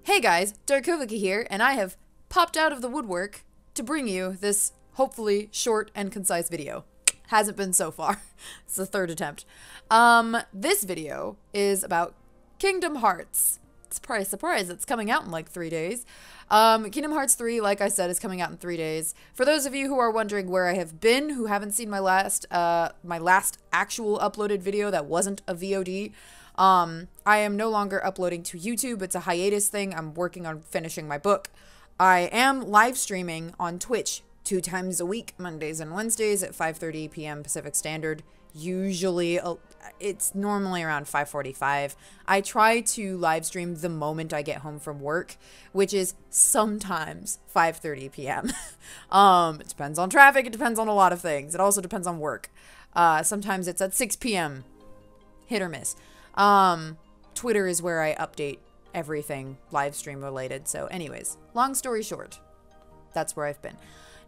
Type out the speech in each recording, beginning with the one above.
Hey guys, Darkovika here, and I have popped out of the woodwork to bring you this hopefully short and concise video. Hasn't been so far. It's the third attempt. This video is about Kingdom Hearts. Surprise, surprise, it's coming out in like 3 days. Kingdom Hearts 3, like I said, is coming out in 3 days. For those of you who are wondering where I have been, who haven't seen my last actual uploaded video that wasn't a VOD, I am no longer uploading to YouTube. It's a hiatus thing. I'm working on finishing my book. I am live streaming on Twitch 2 times a week, Mondays and Wednesdays at 5:30 p.m. Pacific Standard. Usually, it's normally around 5:45. I try to live stream the moment I get home from work, which is sometimes 5:30 p.m. It depends on traffic. It depends on a lot of things. It also depends on work. Sometimes it's at 6 p.m. Hit or miss. Twitter is where I update everything live stream related. So anyways, long story short, that's where I've been.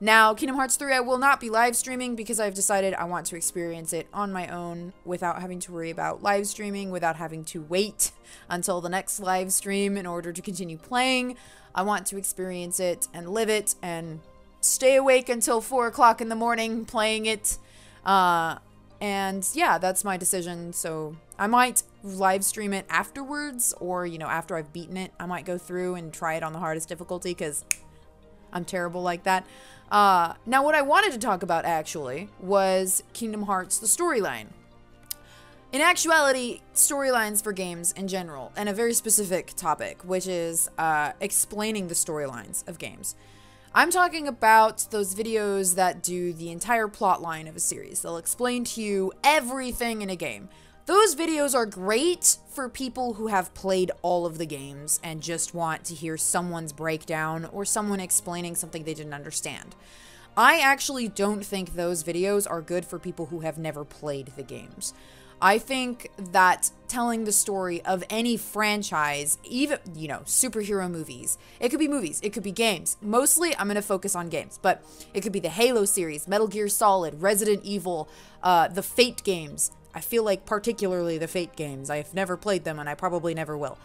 Now, Kingdom Hearts 3, I will not be live streaming because I've decided I want to experience it on my own without having to worry about live streaming, without having to wait until the next live stream in order to continue playing. I want to experience it and live it and stay awake until 4 o'clock in the morning playing it. And yeah, that's my decision. So I might live stream it afterwards, or, you know, after I've beaten it, I might go through and try it on the hardest difficulty because I'm terrible like that. Now what I wanted to talk about actually was Kingdom Hearts, the storyline. In actuality, storylines for games in general, and a very specific topic, which is explaining the storylines of games. I'm talking about those videos that do the entire plot line of a series. They'll explain to you everything in a game. Those videos are great for people who have played all of the games and just want to hear someone's breakdown or someone explaining something they didn't understand. I actually don't think those videos are good for people who have never played the games. I think that telling the story of any franchise, even, you know, superhero movies, it could be movies, it could be games. Mostly, I'm going to focus on games, but it could be the Halo series, Metal Gear Solid, Resident Evil, the Fate games. I feel like particularly the Fate games. I've never played them, and I probably never will.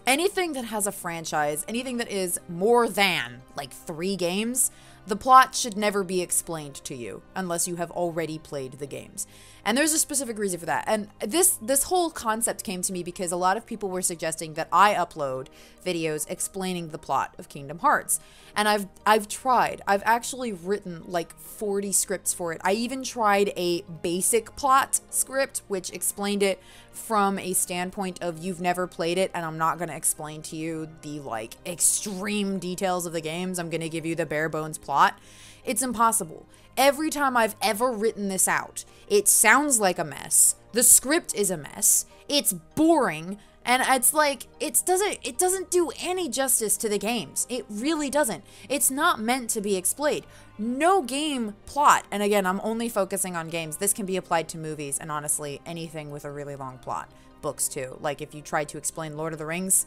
Anything that has a franchise, anything that is more than, like, 3 games, the plot should never be explained to you unless you have already played the games. And there's a specific reason for that. And this whole concept came to me because a lot of people were suggesting that I upload videos explaining the plot of Kingdom Hearts. And I've tried. I've actually written like 40 scripts for it. I even tried a basic plot script, which explained it from a standpoint of you've never played it, and I'm not going to explain to you the like extreme details of the games. I'm going to give you the bare bones plot. It's impossible. Every time I've ever written this out, it sounds like a mess. The script is a mess. It's boring. And it's like, it doesn't do any justice to the games. It really doesn't. It's not meant to be explained. No game plot, and again, I'm only focusing on games. This can be applied to movies, and honestly, anything with a really long plot. Books too. Like if you try to explain Lord of the Rings,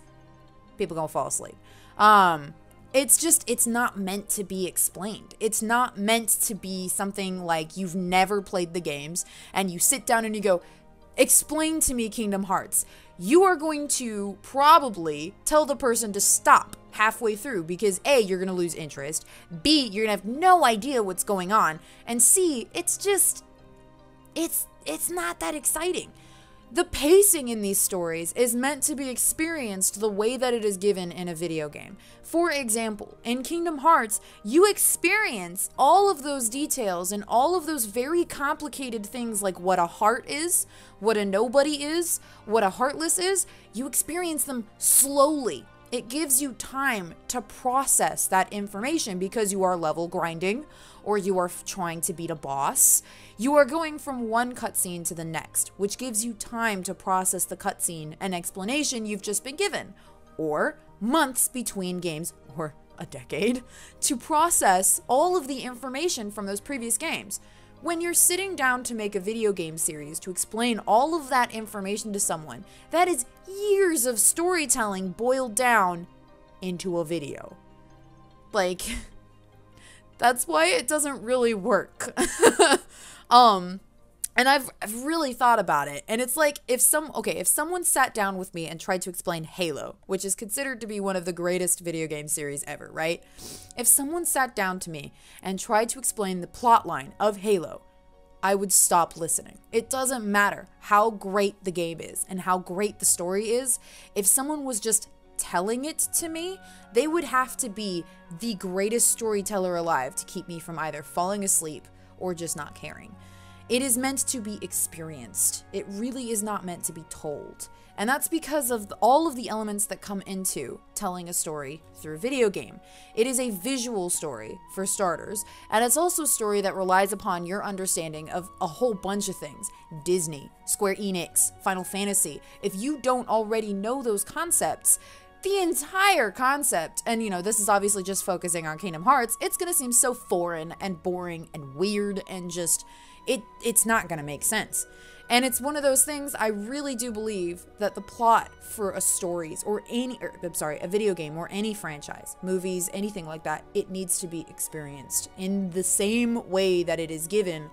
people gonna fall asleep. It's not meant to be explained. It's not meant to be something like you've never played the games and you sit down and you go, explain to me Kingdom Hearts. You are going to probably tell the person to stop halfway through because A, you're going to lose interest, B, you're going to have no idea what's going on, and C, it's not that exciting. The pacing in these stories is meant to be experienced the way that it is given in a video game. For example, in Kingdom Hearts, you experience all of those details and all of those very complicated things like what a heart is, what a nobody is, what a heartless is. You experience them slowly. It gives you time to process that information because you are level grinding or you are trying to beat a boss. You are going from one cutscene to the next, which gives you time to process the cutscene and explanation you've just been given, or months between games, or a decade, to process all of the information from those previous games. When you're sitting down to make a video game series to explain all of that information to someone, that is years of storytelling boiled down into a video. Like, that's why it doesn't really work. And I've really thought about it. And it's like if someone sat down with me and tried to explain Halo, which is considered to be one of the greatest video game series ever, right? If someone sat down to me and tried to explain the plot line of Halo, I would stop listening. It doesn't matter how great the game is and how great the story is. If someone was just telling it to me, they would have to be the greatest storyteller alive to keep me from either falling asleep or just not caring. It is meant to be experienced. It really is not meant to be told. And that's because of all of the elements that come into telling a story through a video game. It is a visual story, for starters, and it's also a story that relies upon your understanding of a whole bunch of things. Disney, Square Enix, Final Fantasy. If you don't already know those concepts, the entire concept, and this is obviously just focusing on Kingdom Hearts, it's gonna seem so foreign and boring and weird and just, it's not gonna make sense. And it's one of those things, I really do believe that the plot for a video game or any franchise, movies, anything like that, it needs to be experienced in the same way that it is given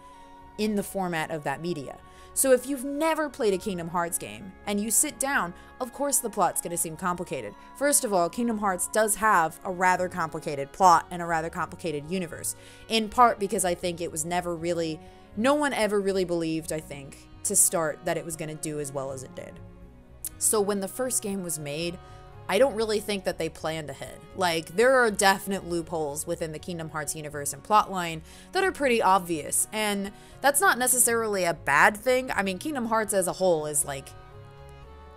in the format of that media. So if you've never played a Kingdom Hearts game and you sit down, of course the plot's going to seem complicated. First of all, Kingdom Hearts does have a rather complicated plot and a rather complicated universe, in part because I think it was never really, no one ever really believed, I think, to start that it was going to do as well as it did. So when the first game was made, I don't really think that they planned ahead. Like, there are definite loopholes within the Kingdom Hearts universe and plotline that are pretty obvious, and that's not necessarily a bad thing. I mean, Kingdom Hearts as a whole is like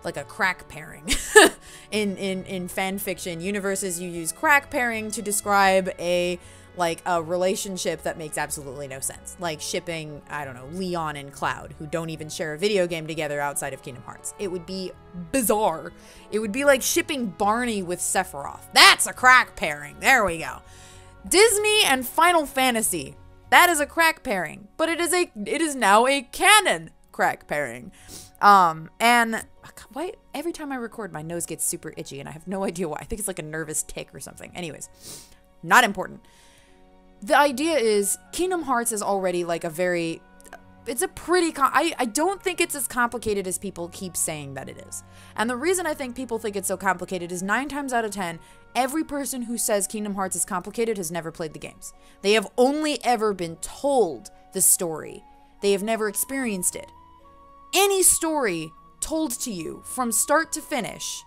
a crack pairing. in fan fiction universes, you use crack pairing to describe a relationship that makes absolutely no sense. Like shipping, I don't know, Leon and Cloud, who don't even share a video game together outside of Kingdom Hearts. It would be bizarre. It would be like shipping Barney with Sephiroth. That's a crack pairing. There we go. Disney and Final Fantasy. That is a crack pairing, but it is now a canon crack pairing. And why every time I record, my nose gets super itchy and I have no idea why. I think it's like a nervous tick or something. Anyways, not important. The idea is Kingdom Hearts is already like it's a pretty, I don't think it's as complicated as people keep saying that it is. And the reason I think people think it's so complicated is 9 times out of 10, every person who says Kingdom Hearts is complicated has never played the games. They have only ever been told the story. They have never experienced it. Any story told to you from start to finish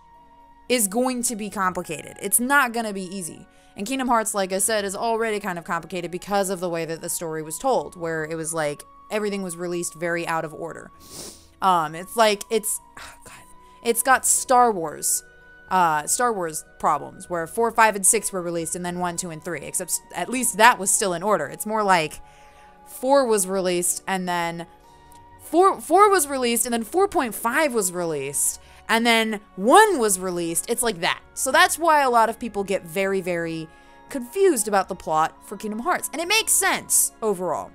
is going to be complicated. It's not going to be easy. And Kingdom Hearts, like I said, is already kind of complicated because of the way that the story was told, where it was like everything was released very out of order. It's got Star Wars problems, where 4, 5, and 6 were released, and then 1, 2, and 3, except at least that was still in order. It's more like 4 was released, and then 4 was released, and then 4.5 was released, and then 1 was released. It's like that. So that's why a lot of people get very, very confused about the plot for Kingdom Hearts. And it makes sense overall.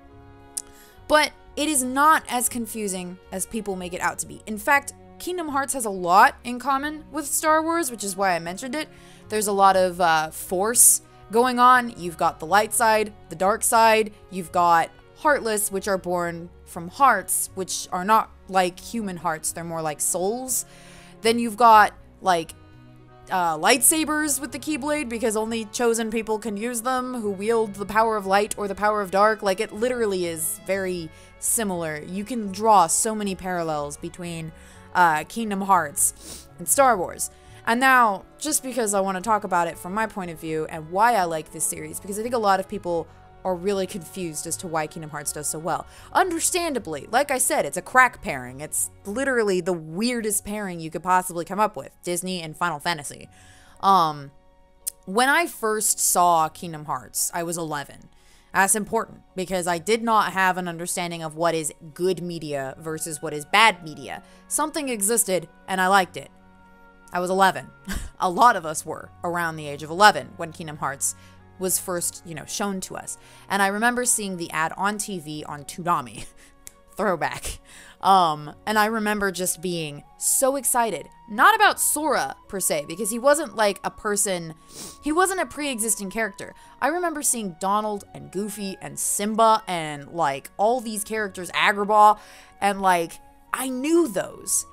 But it is not as confusing as people make it out to be. In fact, Kingdom Hearts has a lot in common with Star Wars, which is why I mentioned it. There's a lot of Force going on. You've got the light side, the dark side. You've got Heartless, which are born from hearts, which are not like human hearts. They're more like souls. Then you've got, like, lightsabers with the Keyblade, because only chosen people can use them, who wield the power of light or the power of dark. Like, it literally is very similar. You can draw so many parallels between Kingdom Hearts and Star Wars. And now, just because I want to talk about it from my point of view and why I like this series, because I think a lot of people are really confused as to why Kingdom Hearts does so well. Understandably, like I said, it's a crack pairing. It's literally the weirdest pairing you could possibly come up with, Disney and Final Fantasy. When I first saw Kingdom Hearts, I was 11. That's important, because I did not have an understanding of what is good media versus what is bad media. Something existed, and I liked it. I was 11. A lot of us were around the age of 11 when Kingdom Hearts was first, shown to us. And I remember seeing the ad on TV on Toonami. Throwback. And I remember just being so excited, not about Sora per se, because he wasn't like a person, he wasn't a pre-existing character. I remember seeing Donald and Goofy and Simba and like all these characters, Agrabah, and like I knew those.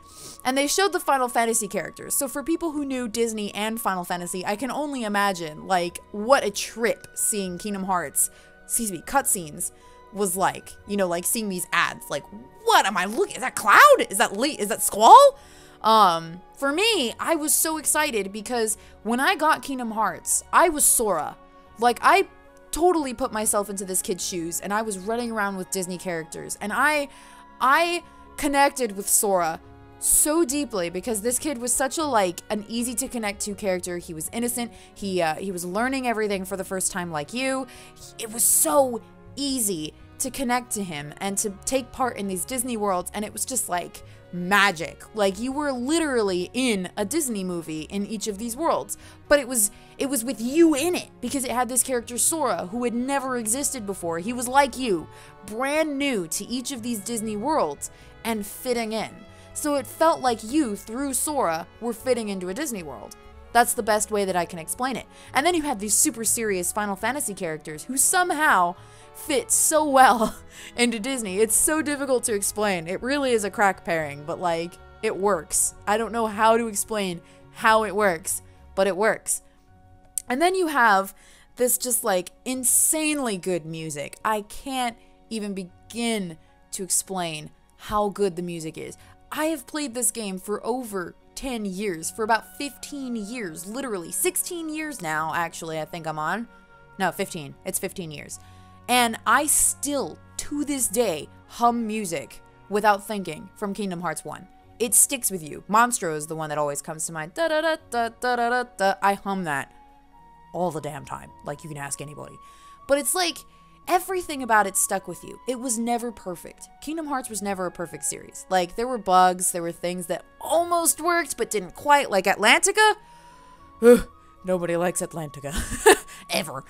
And they showed the Final Fantasy characters. So for people who knew Disney and Final Fantasy, I can only imagine like what a trip seeing Kingdom Hearts, cutscenes was like, you know, like seeing these ads, like, what am I looking, is that Cloud? Is that Squall? For me, I was so excited because when I got Kingdom Hearts, I was Sora. Like, I totally put myself into this kid's shoes and I was running around with Disney characters and I connected with Sora so deeply because this kid was such a like an easy to connect to character. He was innocent. He was learning everything for the first time like you. It was so easy to connect to him and to take part in these Disney worlds, and it was just like magic. Like you were literally in a Disney movie in each of these worlds, but it was with you in it because it had this character Sora who had never existed before. He was like you, brand new to each of these Disney worlds and fitting in. So it felt like you, through Sora, were fitting into a Disney world. That's the best way that I can explain it. And then you had these super serious Final Fantasy characters who somehow fit so well into Disney. It's so difficult to explain. It really is a crack pairing, but like, it works. I don't know how to explain how it works, but it works. And then you have this just like insanely good music. I can't even begin to explain how good the music is. I have played this game for over 10 years, for about 15 years, literally 16 years now, actually, I think I'm on. No, 15. It's 15 years. And I still, to this day, hum music without thinking from Kingdom Hearts 1. It sticks with you. Monstro is the one that always comes to mind. Da da da da da da da. I hum that all the damn time. Like, you can ask anybody. But it's like, everything about it stuck with you. It was never perfect. Kingdom Hearts was never a perfect series. Like, there were bugs, there were things that almost worked but didn't quite, like Atlantica. Ugh, nobody likes Atlantica. Ever.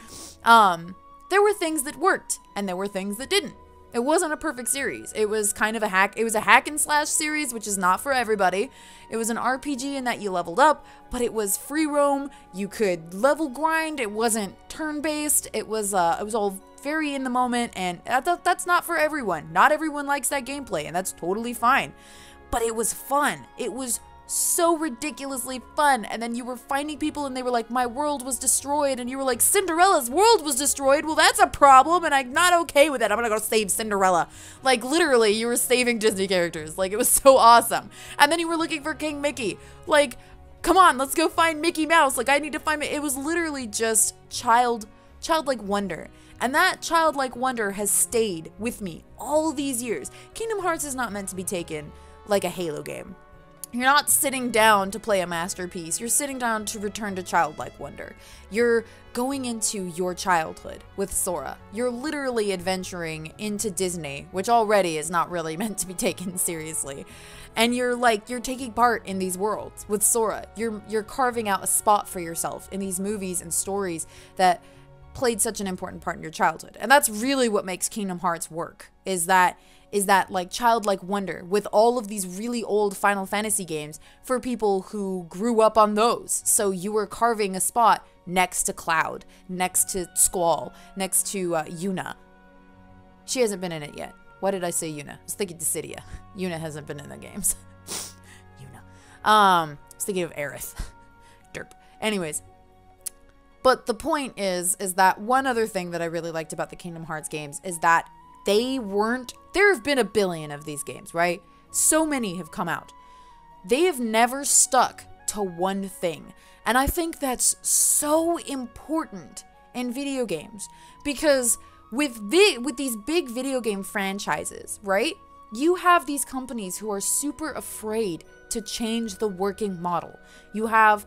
There were things that worked, and there were things that didn't. It wasn't a perfect series. It was kind of a hack. It was a hack and slash series, which is not for everybody. It was an RPG in that you leveled up, but it was free roam. You could level grind. It wasn't turn-based. It was all very in the moment, and that's not for everyone. Not everyone likes that gameplay, and that's totally fine. But it was fun. It was so ridiculously fun. And then you were finding people and they were like, my world was destroyed, and you were like, Cinderella's world was destroyed. Well, that's a problem, and I'm not okay with it. I'm gonna go save Cinderella. Like, literally, you were saving Disney characters. Like, it was so awesome. And then you were looking for King Mickey. Like, come on, let's go find Mickey Mouse. Like, I need to find it was literally just childlike wonder. And that childlike wonder has stayed with me all these years. Kingdom Hearts is not meant to be taken like a Halo game. You're not sitting down to play a masterpiece. You're sitting down to return to childlike wonder. You're going into your childhood with Sora. You're literally adventuring into Disney, which already is not really meant to be taken seriously. And you're taking part in these worlds with Sora. You're carving out a spot for yourself in these movies and stories that played such an important part in your childhood. And that's really what makes Kingdom Hearts work, is that like childlike wonder with all of these really old Final Fantasy games for people who grew up on those. So you were carving a spot next to Cloud, next to Squall, next to Yuna. She hasn't been in it yet. Why did I say Yuna? I was thinking Dissidia. Yuna hasn't been in the games. Yuna. I was thinking of Aerith. Derp. Anyways. But the point is that one other thing that I really liked about the Kingdom Hearts games is that there have been a billion of these games, right? So many have come out. They have never stuck to one thing. And I think that's so important in video games, because with these big video game franchises, right? You have these companies who are super afraid to change the working model. You have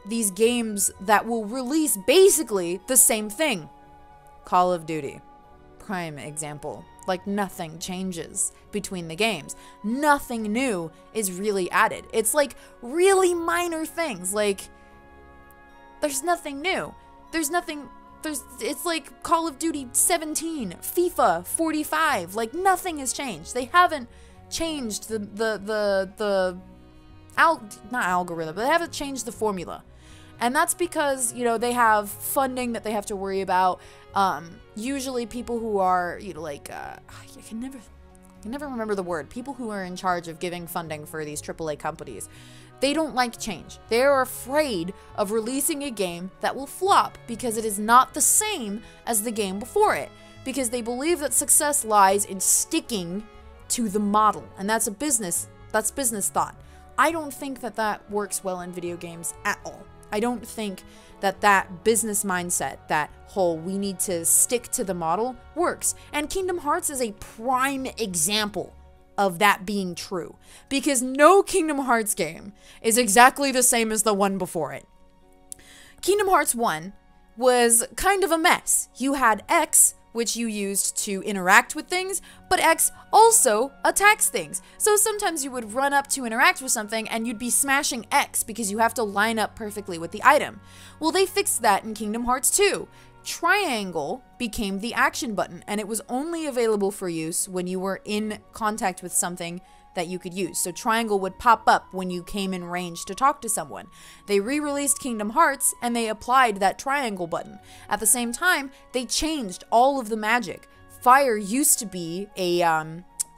these games that will release basically the same thing. Call of Duty. Prime example. Like, nothing changes between the games. Nothing new is really added. It's like really minor things. Like, there's nothing new. It's like Call of Duty 17, FIFA 45. Like, nothing has changed. They haven't changed not algorithm, but they haven't changed the formula. And that's because, you know, they have funding that they have to worry about. Usually people who are, you know, like, I can never remember the word. People who are in charge of giving funding for these AAA companies, they don't like change. They are afraid of releasing a game that will flop because it is not the same as the game before it. Because they believe that success lies in sticking to the model. And that's business thought. I don't think that that works well in video games at all. I don't think that that business mindset, that whole we need to stick to the model, works. And Kingdom Hearts is a prime example of that being true. Because no Kingdom Hearts game is exactly the same as the one before it. Kingdom Hearts 1 was kind of a mess. You had X, which you used to interact with things, but X also attacks things. So sometimes you would run up to interact with something and you'd be smashing X because you have to line up perfectly with the item. Well, they fixed that in Kingdom Hearts 2. Triangle became the action button, and it was only available for use when you were in contact with something that you could use. So triangle would pop up when you came in range to talk to someone. They re-released Kingdom Hearts and they applied that triangle button. At the same time, they changed all of the magic. Fire used to be a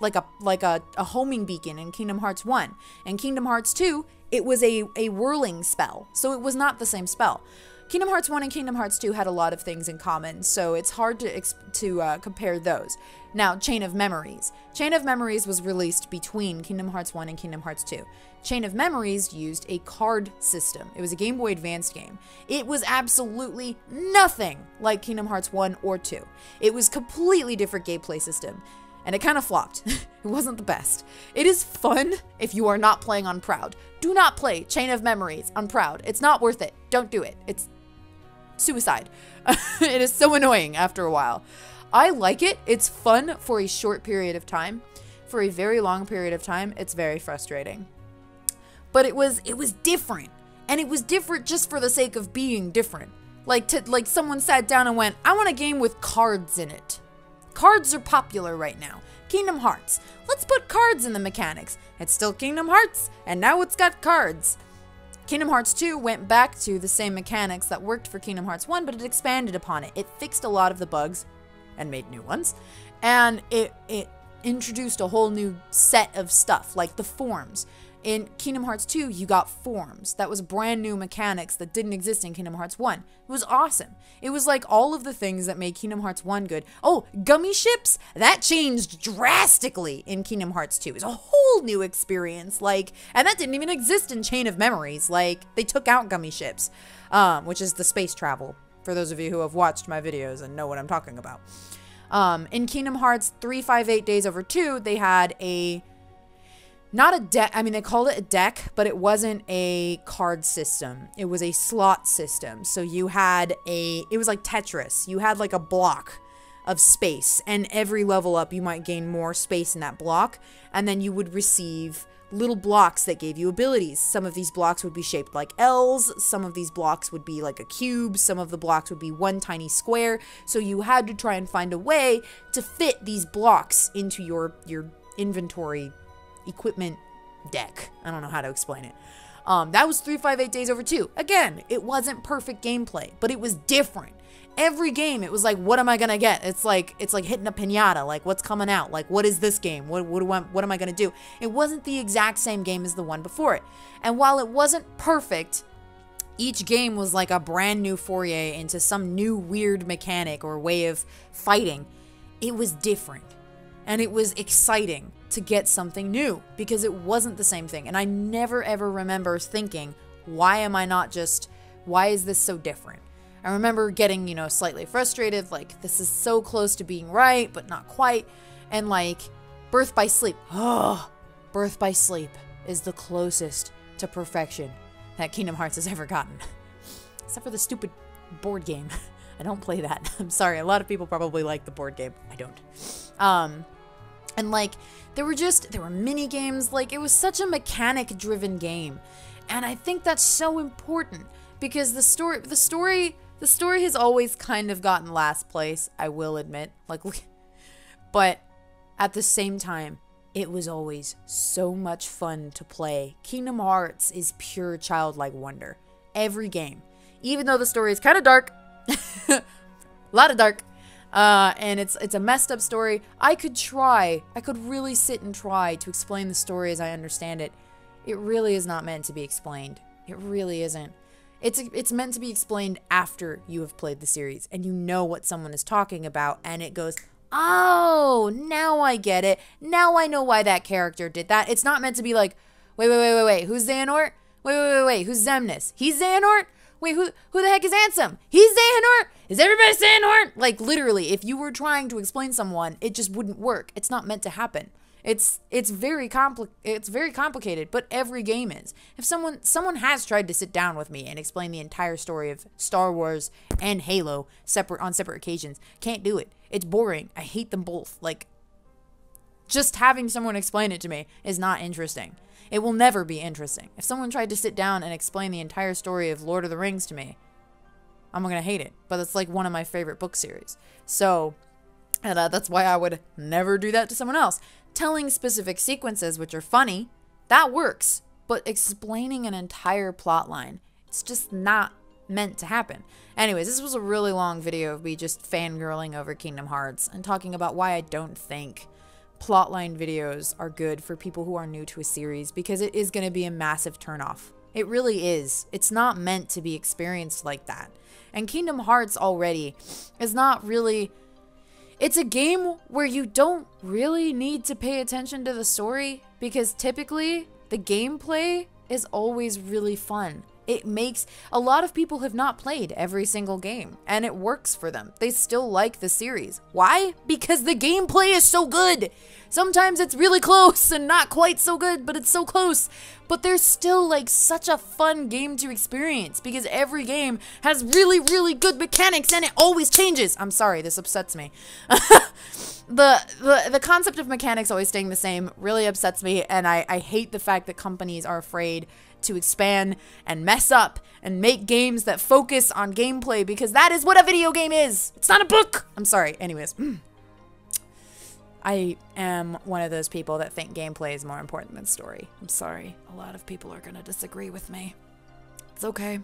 like a homing beacon in Kingdom Hearts 1. In Kingdom Hearts 2, it was a whirling spell. So it was not the same spell. Kingdom Hearts 1 and Kingdom Hearts 2 had a lot of things in common, so it's hard to compare those. Now, Chain of Memories. Chain of Memories was released between Kingdom Hearts 1 and Kingdom Hearts 2. Chain of Memories used a card system. It was a Game Boy Advance game. It was absolutely nothing like Kingdom Hearts 1 or 2. It was completely different gameplay system, and it kind of flopped. It wasn't the best. It is fun if you are not playing on Proud. Do not play Chain of Memories on Proud. It's not worth it. Don't do it. It's suicide. It is so annoying after a while. I like it. It's fun for a short period of time. For a very long period of time, it's very frustrating. But it was different. And it was different just for the sake of being different. Like someone sat down and went, I want a game with cards in it. Cards are popular right now. Kingdom Hearts. Let's put cards in the mechanics. It's still Kingdom Hearts, and now it's got cards. Kingdom Hearts 2 went back to the same mechanics that worked for Kingdom Hearts 1, but it expanded upon it. It fixed a lot of the bugs and made new ones. And it introduced a whole new set of stuff, like the forms. In Kingdom Hearts 2, you got forms. That was brand new mechanics that didn't exist in Kingdom Hearts 1. It was awesome. It was like all of the things that made Kingdom Hearts 1 good. Oh, gummy ships? That changed drastically in Kingdom Hearts 2. It was a whole new experience. And that didn't even exist in Chain of Memories. They took out gummy ships, which is the space travel, for those of you who have watched my videos and know what I'm talking about. In Kingdom Hearts 358 Days Over 2, they had not a deck, I mean, they called it a deck, but it wasn't a card system. It was a slot system. So you had it was like Tetris. You had like a block of space, and every level up, you might gain more space in that block, and then you would receive little blocks that gave you abilities. Some of these blocks would be shaped like L's, some of these blocks would be like a cube, some of the blocks would be one tiny square, so you had to try and find a way to fit these blocks into your inventory equipment deck. I don't know how to explain it. That was 358 Days Over 2. Again, it wasn't perfect gameplay, but it was different. Every game, it was like, what am I gonna get? It's like hitting a piñata. Like, what's coming out? Like, what is this game? What am I gonna do? It wasn't the exact same game as the one before it. And while it wasn't perfect, each game was like a brand new foray into some new weird mechanic or way of fighting. It was different. And it was exciting to get something new because it wasn't the same thing. And I never ever remember thinking, why is this so different? I remember getting, slightly frustrated, like, this is so close to being right, but not quite. And like, Birth by Sleep. Oh, Birth by Sleep is the closest to perfection that Kingdom Hearts has ever gotten. Except for the stupid board game. I don't play that. I'm sorry, a lot of people probably like the board game. I don't. And like, there were mini games. Like, it was such a mechanic driven game. And I think that's so important because the story has always kind of gotten last place, I will admit. But at the same time, it was always so much fun to play. Kingdom Hearts is pure childlike wonder. Every game. Even though the story is kind of dark. A lot of dark. And it's a messed up story. I could really sit and try to explain the story as I understand it. It really is not meant to be explained. It really isn't. It's meant to be explained after you have played the series and you know what someone is talking about, and it goes, oh, now I get it. Now I know why that character did that. It's not meant to be like, wait, who's Xehanort? Wait, who's Xemnas? He's Xehanort? Wait, who the heck is Ansem? He's Xehanort? Is everybody Xehanort? Like, literally, if you were trying to explain someone, it just wouldn't work. It's not meant to happen. It's very complicated, but every game is. If someone has tried to sit down with me and explain the entire story of Star Wars and Halo on separate occasions, can't do it. It's boring. I hate them both. Like, just having someone explain it to me is not interesting. It will never be interesting. If someone tried to sit down and explain the entire story of Lord of the Rings to me, I'm gonna hate it. But it's like one of my favorite book series. So, and that's why I would never do that to someone else. Telling specific sequences, which are funny, that works. But explaining an entire plot line, it's just not meant to happen. Anyways, this was a really long video of me just fangirling over Kingdom Hearts and talking about why I don't think plotline videos are good for people who are new to a series, because it is going to be a massive turnoff. It really is. It's not meant to be experienced like that. And Kingdom Hearts already is not really... It's a game where you don't really need to pay attention to the story, because typically the gameplay is always really fun. It makes... A lot of people have not played every single game, and it works for them. They still like the series. Why? Because the gameplay is so good. Sometimes it's really close and not quite so good, but it's so close. But there's still like such a fun game to experience, because every game has really, really good mechanics and it always changes. I'm sorry, this upsets me. The concept of mechanics always staying the same really upsets me, and I hate the fact that companies are afraid to expand and mess up and make games that focus on gameplay, because that is what a video game is. It's not a book. I'm sorry. Anyways, I am one of those people that think gameplay is more important than story. I'm sorry. A lot of people are gonna disagree with me. It's okay.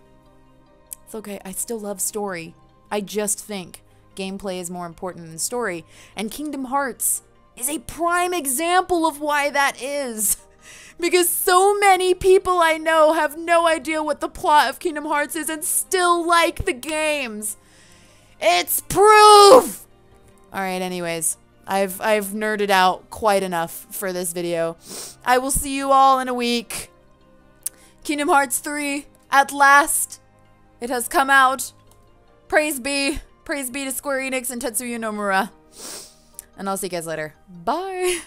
It's okay. I still love story. I just think gameplay is more important than story. And Kingdom Hearts is a prime example of why that is. Because so many people I know have no idea what the plot of Kingdom Hearts is and still like the games. It's proof! Alright, anyways. I've nerded out quite enough for this video. I will see you all in a week. Kingdom Hearts 3, at last. It has come out. Praise be. Praise be to Square Enix and Tetsuya Nomura. And I'll see you guys later. Bye!